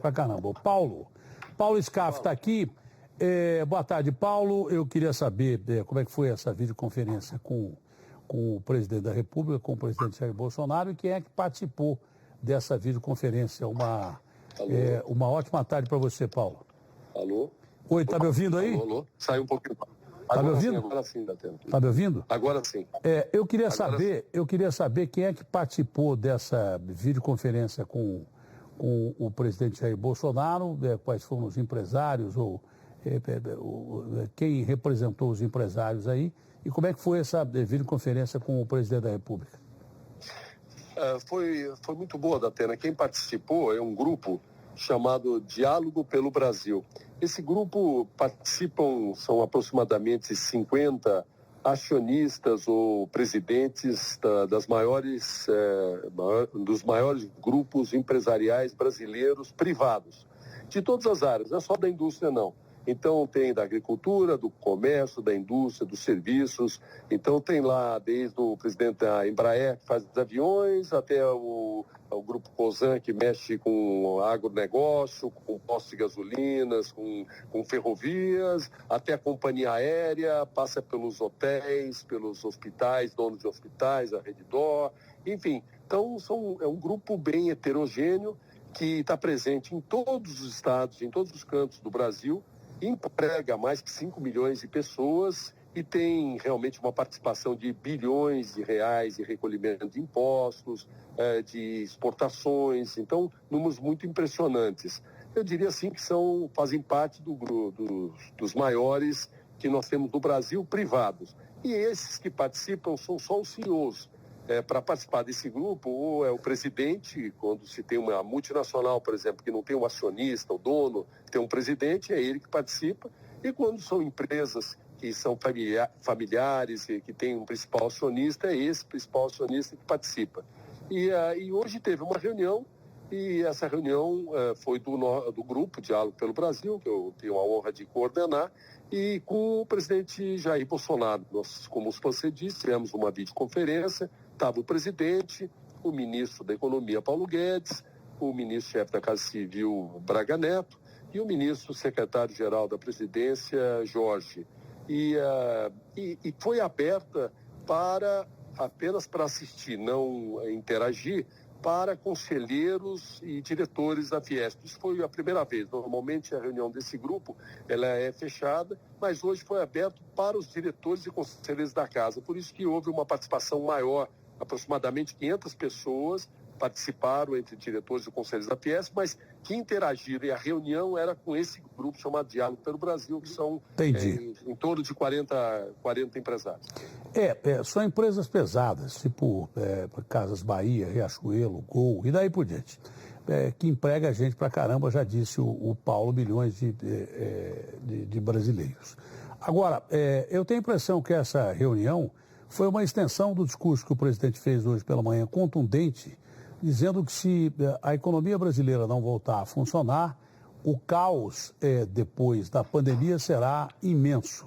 Pra caramba. O Paulo Scaff está aqui. Boa tarde, Paulo. Eu queria saber como é que foi essa videoconferência com o presidente da República, com o presidente Jair Bolsonaro, e quem é que participou dessa videoconferência. Uma ótima tarde para você, Paulo. Alô? Oi, tá me ouvindo aí? Alô? Saiu um pouquinho. Tá me ouvindo? Agora sim, Datena. Tá me ouvindo? Agora sim. Eu queria saber quem é que participou dessa videoconferência com o presidente Jair Bolsonaro, quais foram os empresários ou quem representou os empresários aí, e como é que foi essa videoconferência com o presidente da República? Foi muito boa, Datena. Quem participou é um grupo chamado Diálogo pelo Brasil. Esse grupo são aproximadamente 50 acionistas ou presidentes dos maiores grupos empresariais brasileiros privados, de todas as áreas, não é só da indústria não. Então tem da agricultura, do comércio, da indústria, dos serviços. Então tem lá desde o presidente da Embraer, que faz os aviões, até o grupo Cosan, que mexe com agronegócio, com postos de gasolinas, com ferrovias, até a companhia aérea, passa pelos hotéis, pelos hospitais, donos de hospitais, a Redditor, enfim. Então é um grupo bem heterogêneo que está presente em todos os estados, em todos os cantos do Brasil, emprega mais de 5 milhões de pessoas e tem realmente uma participação de bilhões de reais em recolhimento de impostos, de exportações, então números muito impressionantes. Eu diria assim que fazem parte dos maiores que nós temos no Brasil privados. E esses que participam são só os CEOs. Para participar desse grupo, ou é o presidente, quando se tem uma multinacional, por exemplo, que não tem um acionista, o dono, tem um presidente, é ele que participa. E quando são empresas que são familiares, que tem um principal acionista, é esse principal acionista que participa. E hoje teve uma reunião, e essa reunião foi do grupo Diálogo pelo Brasil, que eu tenho a honra de coordenar, e com o presidente Jair Bolsonaro. Nós, como você disse, tivemos uma videoconferência, estava o presidente, o ministro da Economia, Paulo Guedes, o ministro-chefe da Casa Civil, Braga Neto, e o ministro secretário-geral da Presidência, Jorge. E foi aberta apenas para assistir, não interagir, para conselheiros e diretores da Fiesp. Isso foi a primeira vez. Normalmente a reunião desse grupo ela é fechada, mas hoje foi aberto para os diretores e conselheiros da casa. Por isso que houve uma participação maior, aproximadamente 500 pessoas participaram entre diretores e conselheiros da Fiesp, mas que interagiram, e a reunião era com esse grupo chamado Diálogo pelo Brasil, que são em torno de 40 empresários. São empresas pesadas, tipo Casas Bahia, Riachuelo, Gol e daí por diante, que emprega gente pra caramba, já disse o Paulo, milhões de brasileiros. Agora, eu tenho a impressão que essa reunião foi uma extensão do discurso que o presidente fez hoje pela manhã, contundente, dizendo que se a economia brasileira não voltar a funcionar, o caos depois da pandemia será imenso.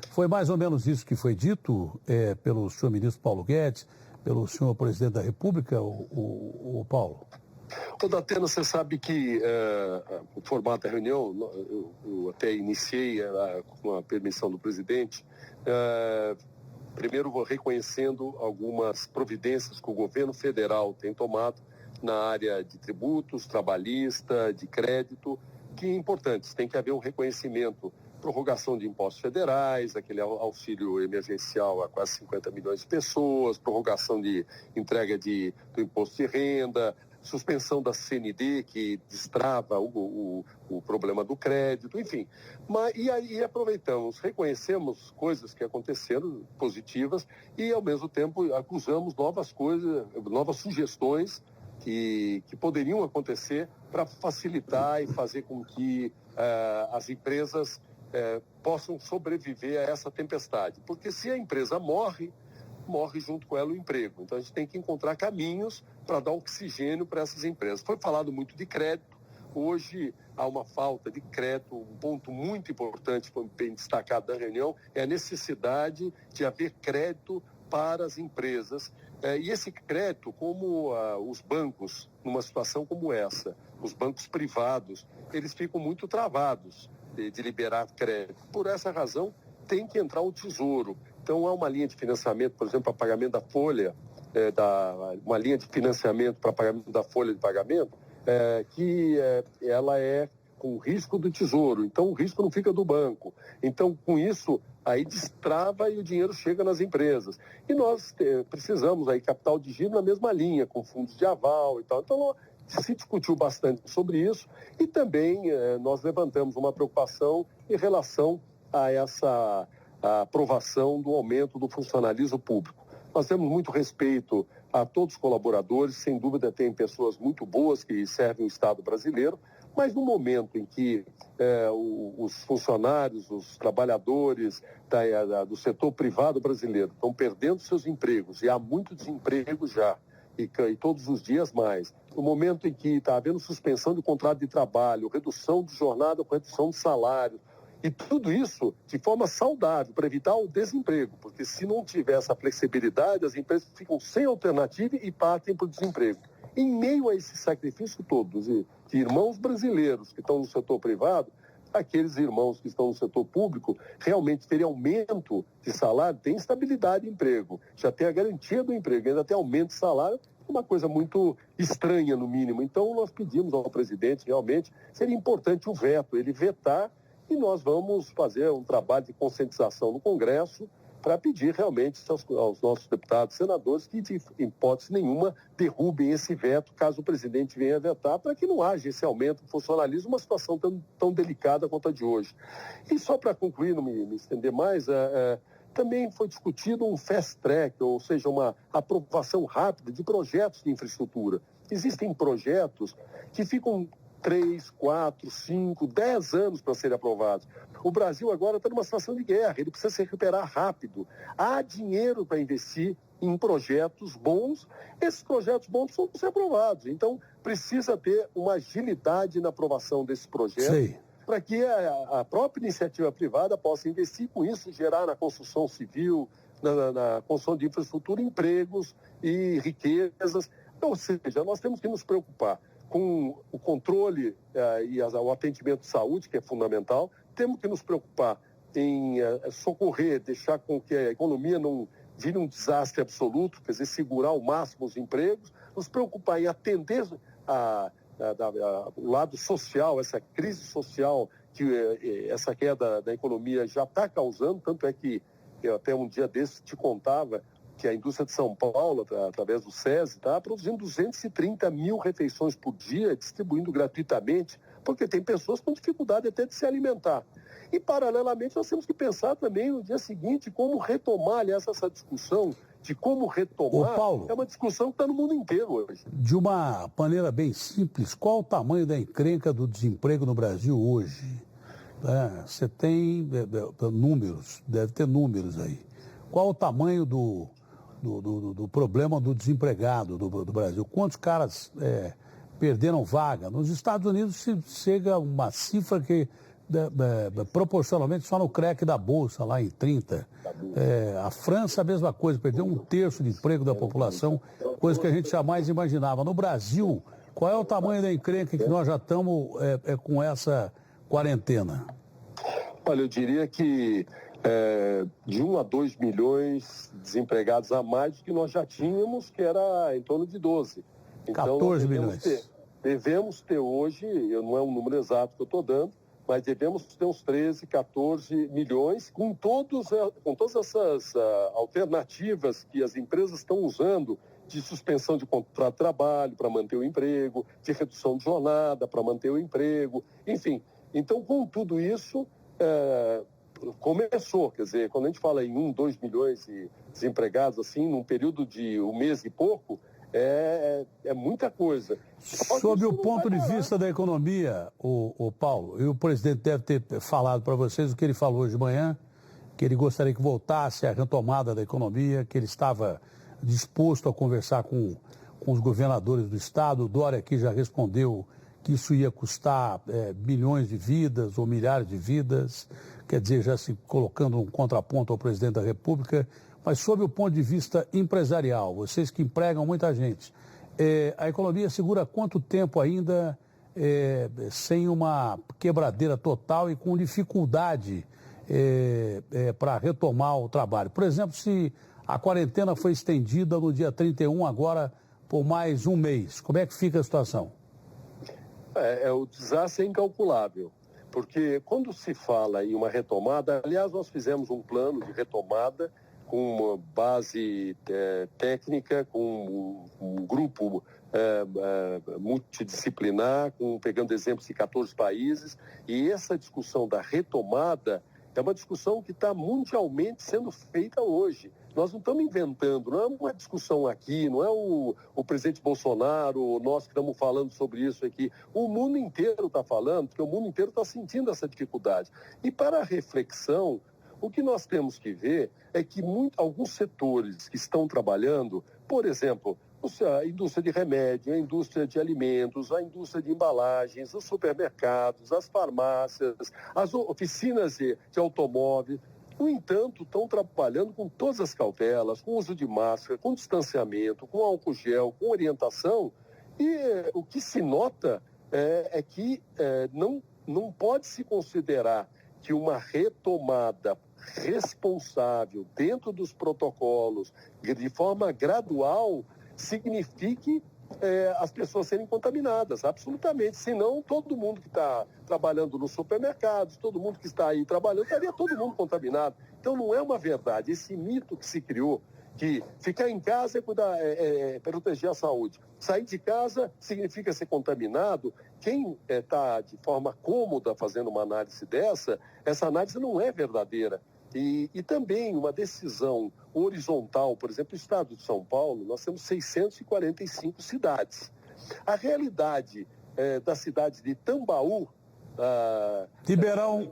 Foi mais ou menos isso que foi dito pelo senhor ministro Paulo Guedes, pelo senhor presidente da República, o Paulo? Datena, você sabe que o formato da reunião, eu até iniciei com a permissão do presidente, primeiro vou reconhecendo algumas providências que o governo federal tem tomado na área de tributos, trabalhista, de crédito, que é importantes. Tem que haver um reconhecimento, prorrogação de impostos federais, aquele auxílio emergencial a quase 50 milhões de pessoas, prorrogação de entrega do imposto de renda, suspensão da CND, que destrava o problema do crédito, enfim. E aí aproveitamos, reconhecemos coisas que aconteceram positivas e, ao mesmo tempo, acusamos novas coisas, novas sugestões que poderiam acontecer para facilitar e fazer com que as empresas possam sobreviver a essa tempestade. Porque se a empresa morre junto com ela o emprego. Então a gente tem que encontrar caminhos para dar oxigênio para essas empresas. Foi falado muito de crédito. Hoje há uma falta de crédito. Um ponto muito importante, foi bem destacado da reunião, é a necessidade de haver crédito para as empresas E esse crédito, como os bancos, numa situação como essa, os bancos privados, eles ficam muito travados de liberar crédito. Por essa razão, tem que entrar o Tesouro. Então, há uma linha de financiamento, por exemplo, para pagamento da folha, uma linha de financiamento para pagamento da folha de pagamento, que ela é com risco do Tesouro. Então, o risco não fica do banco. Então, com isso, aí destrava e o dinheiro chega nas empresas. E nós precisamos aí capital de giro na mesma linha, com fundos de aval e tal. Então, se discutiu bastante sobre isso e também nós levantamos uma preocupação em relação a essa aprovação do aumento do funcionalismo público. Nós temos muito respeito a todos os colaboradores, sem dúvida tem pessoas muito boas que servem o Estado brasileiro, mas no momento em que os funcionários, os trabalhadores do setor privado brasileiro estão perdendo seus empregos, e há muito desemprego já, e todos os dias mais, no momento em que está havendo suspensão de contrato de trabalho, redução de jornada com redução de salário, e tudo isso de forma saudável, para evitar o desemprego, porque se não tiver essa flexibilidade, as empresas ficam sem alternativa e partem para o desemprego. Em meio a esse sacrifício todo de irmãos brasileiros que estão no setor privado, aqueles irmãos que estão no setor público realmente terem aumento de salário, tem estabilidade de emprego, já tem a garantia do emprego, ainda tem aumento de salário, uma coisa muito estranha no mínimo. Então nós pedimos ao presidente, realmente, seria importante o veto, ele vetar, e nós vamos fazer um trabalho de conscientização no Congresso para pedir realmente aos nossos deputados e senadores que, de hipótese nenhuma, derrubem esse veto, caso o presidente venha vetar, para que não haja esse aumento do funcionalismo, uma situação tão delicada quanto a de hoje. E só para concluir, não me estender mais, também foi discutido um fast track, ou seja, uma aprovação rápida de projetos de infraestrutura. Existem projetos que ficam 3, 4, 5, 10 anos para serem aprovados. O Brasil agora está numa situação de guerra, ele precisa se recuperar rápido. Há dinheiro para investir em projetos bons, esses projetos bons precisam ser aprovados. Então, precisa ter uma agilidade na aprovação desses projetos, para que a própria iniciativa privada possa investir, com isso gerar na construção civil, na construção de infraestrutura, empregos e riquezas. Ou seja, nós temos que nos preocupar com o controle e o atendimento de saúde, que é fundamental. Temos que nos preocupar em socorrer, deixar com que a economia não vire um desastre absoluto, quer dizer, segurar ao máximo os empregos, nos preocupar em atender o lado social, essa crise social que essa queda da economia já está causando, tanto é que eu até um dia desse te contava que a indústria de São Paulo, através do SESI, está produzindo 230 mil refeições por dia, distribuindo gratuitamente, porque tem pessoas com dificuldade até de se alimentar. E, paralelamente, nós temos que pensar também no dia seguinte como retomar, aliás, essa discussão de como retomar. Paulo, é uma discussão que está no mundo inteiro hoje. De uma maneira bem simples, qual o tamanho da encrenca do desemprego no Brasil hoje? Você tem números, deve ter números aí. Qual o tamanho do problema do desempregado do Brasil? Quantos caras perderam vaga? Nos Estados Unidos chega uma cifra que proporcionalmente só no crack da Bolsa, lá em 30. A França, a mesma coisa, perdeu 1/3 de emprego da população, coisa que a gente jamais imaginava. No Brasil, qual é o tamanho da encrenca que nós já estamos com essa quarentena? Olha, eu diria que de 1 a 2 milhões de desempregados a mais do que nós já tínhamos, que era em torno de 12. Então, 14 milhões. Devemos ter hoje, não é um número exato que eu estou dando, mas devemos ter uns 13, 14 milhões, com todas essas alternativas que as empresas estão usando, de suspensão de contrato de trabalho para manter o emprego, de redução de jornada para manter o emprego, enfim. Então, com tudo isso, começou, quer dizer, quando a gente fala em 1, 2 milhões de desempregados, assim, num período de um mês e pouco, é muita coisa. Sob o ponto de vista da economia, o Paulo, e o presidente deve ter falado para vocês o que ele falou hoje de manhã, que ele gostaria que voltasse a retomada da economia, que ele estava disposto a conversar com os governadores do estado. O Dória aqui já respondeu que isso ia custar milhões de vidas ou milhares de vidas, quer dizer, já se colocando um contraponto ao presidente da República. Mas sob o ponto de vista empresarial, vocês que empregam muita gente, a economia segura quanto tempo ainda sem uma quebradeira total e com dificuldade para retomar o trabalho? Por exemplo, se a quarentena foi estendida no dia 31 agora por mais um mês, como é que fica a situação? O desastre é incalculável, porque quando se fala em uma retomada, aliás, nós fizemos um plano de retomada com uma base técnica, com um grupo multidisciplinar, pegando exemplos de 14 países, e essa discussão da retomada é uma discussão que está mundialmente sendo feita hoje. Nós não estamos inventando, não é uma discussão aqui, não é o presidente Bolsonaro, nós que estamos falando sobre isso aqui. O mundo inteiro está falando, porque o mundo inteiro está sentindo essa dificuldade. E para a reflexão, o que nós temos que ver é que alguns setores que estão trabalhando, por exemplo, a indústria de remédio, a indústria de alimentos, a indústria de embalagens, os supermercados, as farmácias, as oficinas de automóveis, no entanto, estão trabalhando com todas as cautelas, com uso de máscara, com distanciamento, com álcool gel, com orientação, e o que se nota é que não pode se considerar que uma retomada responsável dentro dos protocolos, de forma gradual, signifique as pessoas serem contaminadas, absolutamente. Senão, todo mundo que está trabalhando nos supermercados, todo mundo que está aí trabalhando, estaria todo mundo contaminado. Então, não é uma verdade. Esse mito que se criou, que ficar em casa é proteger a saúde. Sair de casa significa ser contaminado. Quem está de forma cômoda fazendo uma análise essa análise não é verdadeira. E também uma decisão horizontal, por exemplo, no estado de São Paulo, nós temos 645 cidades. A realidade da cidade de Tambaú, Ribeirão,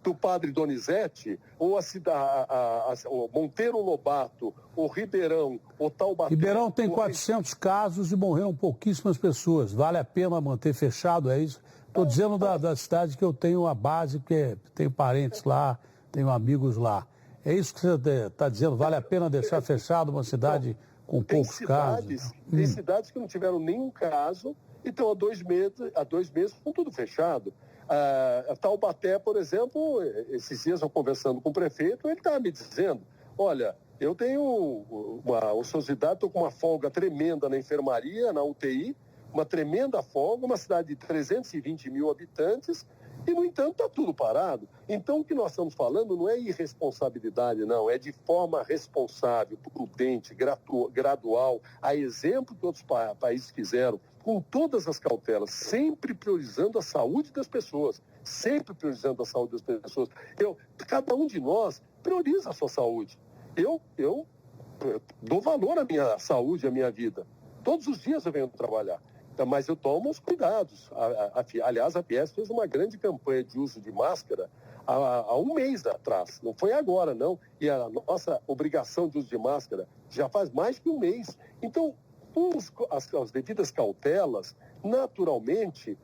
do Padre Donizete, ou o Monteiro Lobato, ou Ribeirão, ou Taubaté... Ribeirão tem 400 casos e morreram pouquíssimas pessoas. Vale a pena manter fechado, é isso? Estou dizendo da cidade que eu tenho a base, porque tenho parentes lá, tenho amigos lá. É isso que você está dizendo? Vale a pena deixar fechado uma cidade com poucos casos? Tem cidades que não tiveram nenhum caso e estão há 2 meses com tudo fechado. Taubaté, por exemplo, esses dias eu conversando com o prefeito, ele estava me dizendo, olha, eu tenho uma ociosidade, estou com uma folga tremenda na enfermaria, na UTI, uma tremenda folga, uma cidade de 320 mil habitantes, e, no entanto, está tudo parado. Então, o que nós estamos falando não é irresponsabilidade, não. É de forma responsável, prudente, gradual, a exemplo que outros países fizeram, com todas as cautelas, sempre priorizando a saúde das pessoas. Sempre priorizando a saúde das pessoas. Cada um de nós prioriza a sua saúde. Eu dou valor à minha saúde, à minha vida. Todos os dias eu venho trabalhar. Mas eu tomo os cuidados. Aliás, a Fiesp fez uma grande campanha de uso de máscara há um mês atrás. Não foi agora, não. E a nossa obrigação de uso de máscara já faz mais que um mês. Então, as devidas cautelas, naturalmente,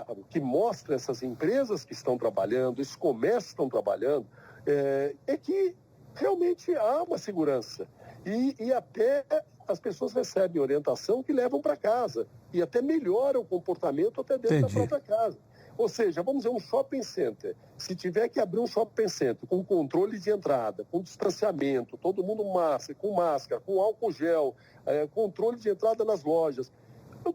o que mostra essas empresas que estão trabalhando, esses comércios que estão trabalhando, é que realmente há uma segurança. E até as pessoas recebem orientação que levam para casa e até melhora o comportamento até dentro da própria casa. Ou seja, vamos dizer, um shopping center. Se tiver que abrir um shopping center com controle de entrada, com distanciamento, todo mundo com máscara, com álcool gel, controle de entrada nas lojas,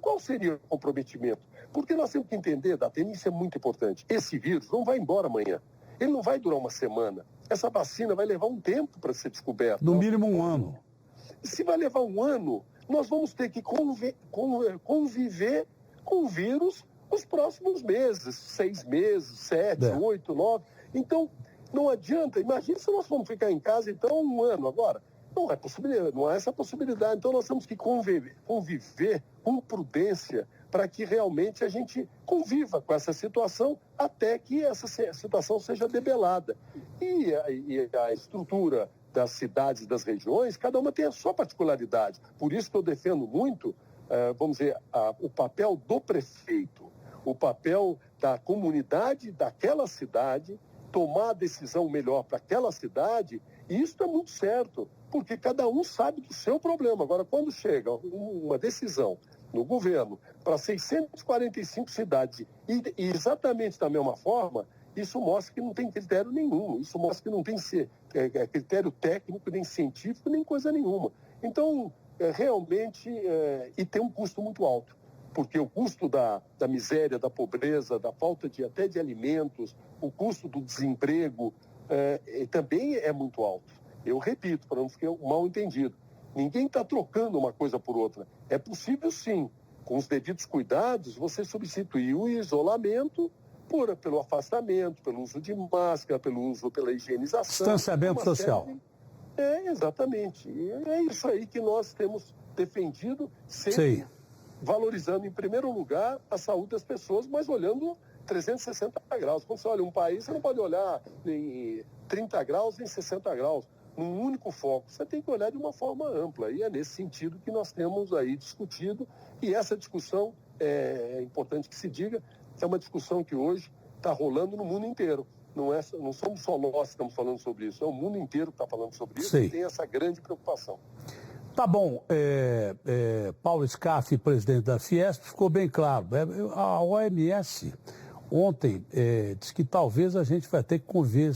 qual seria o comprometimento? Porque nós temos que entender, Datena, isso é muito importante. Esse vírus não vai embora amanhã. Ele não vai durar uma semana. Essa vacina vai levar um tempo para ser descoberta. No mínimo um ano. Se vai levar um ano, nós vamos ter que conviver com o vírus os próximos meses, 6 meses, 7, 8, 9. Então, não adianta. Imagina se nós vamos ficar em casa, então, um ano agora. Não há essa possibilidade. Então, nós temos que conviver com prudência para que realmente a gente conviva com essa situação até que essa situação seja debelada. E a estrutura das cidades e das regiões, cada uma tem a sua particularidade. Por isso que eu defendo muito, vamos dizer, o papel do prefeito, o papel da comunidade daquela cidade, tomar a decisão melhor para aquela cidade E isso é muito certo, porque cada um sabe do seu problema. Agora, quando chega uma decisão no governo para 645 cidades e exatamente da mesma forma, isso mostra que não tem critério nenhum, isso mostra que não tem critério técnico, nem científico, nem coisa nenhuma. Então, realmente, e tem um custo muito alto, porque o custo da miséria, da pobreza, da falta até de alimentos, o custo do desemprego também é muito alto. Eu repito, para não ficar mal entendido, ninguém está trocando uma coisa por outra. É possível, sim, com os devidos cuidados, você substituir o isolamento pelo afastamento, pelo uso de máscara, pela higienização. Distanciamento social. Exatamente. E é isso aí que nós temos defendido, sempre valorizando, em primeiro lugar, a saúde das pessoas, mas olhando 360 graus. Quando você olha um país, você não pode olhar em 30 graus nem 60 graus, num único foco. Você tem que olhar de uma forma ampla. E é nesse sentido que nós temos aí discutido. E essa discussão, é importante que se diga, é uma discussão que hoje está rolando no mundo inteiro. Não somos só nós que estamos falando sobre isso, é o mundo inteiro que está falando sobre isso e tem essa grande preocupação. Tá bom, Paulo Scaff, presidente da Fiesp, ficou bem claro. A OMS ontem disse que talvez a gente vai ter que conviver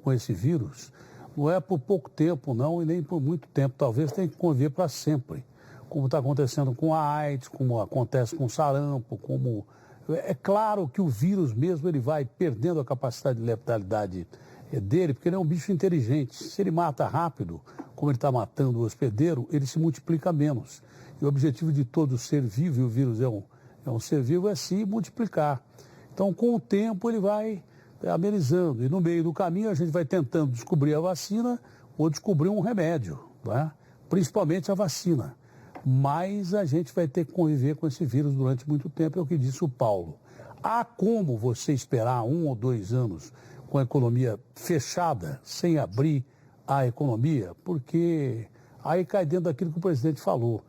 com esse vírus, não é por pouco tempo não e nem por muito tempo, talvez tenha que conviver para sempre, como está acontecendo com a AIDS, como acontece com o sarampo, como... É claro que o vírus mesmo ele vai perdendo a capacidade de letalidade dele, porque ele é um bicho inteligente. Se ele mata rápido, como ele está matando o hospedeiro, ele se multiplica menos. E o objetivo de todo ser vivo, e o vírus é um ser vivo, é se multiplicar. Então, com o tempo, ele vai amenizando. E no meio do caminho, a gente vai tentando descobrir a vacina ou descobrir um remédio, né? Principalmente a vacina. Mas a gente vai ter que conviver com esse vírus durante muito tempo, é o que disse o Paulo. Há como você esperar 1 ou 2 anos com a economia fechada, sem abrir a economia? Porque aí cai dentro daquilo que o presidente falou.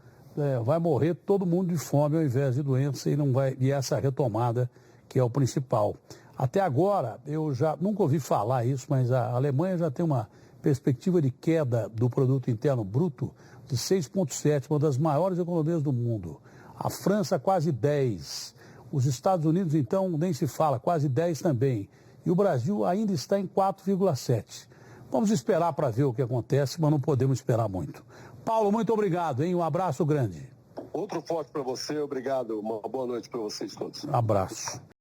Vai morrer todo mundo de fome ao invés de doença e essa retomada que é o principal. Até agora, eu já nunca ouvi falar isso, mas a Alemanha já tem uma perspectiva de queda do produto interno bruto de 6,7, uma das maiores economias do mundo. A França quase 10. Os Estados Unidos, então, nem se fala, quase 10 também. E o Brasil ainda está em 4,7. Vamos esperar para ver o que acontece, mas não podemos esperar muito. Paulo, muito obrigado, hein? Um abraço grande. Outro forte para você, obrigado. Uma boa noite para vocês todos. Abraço.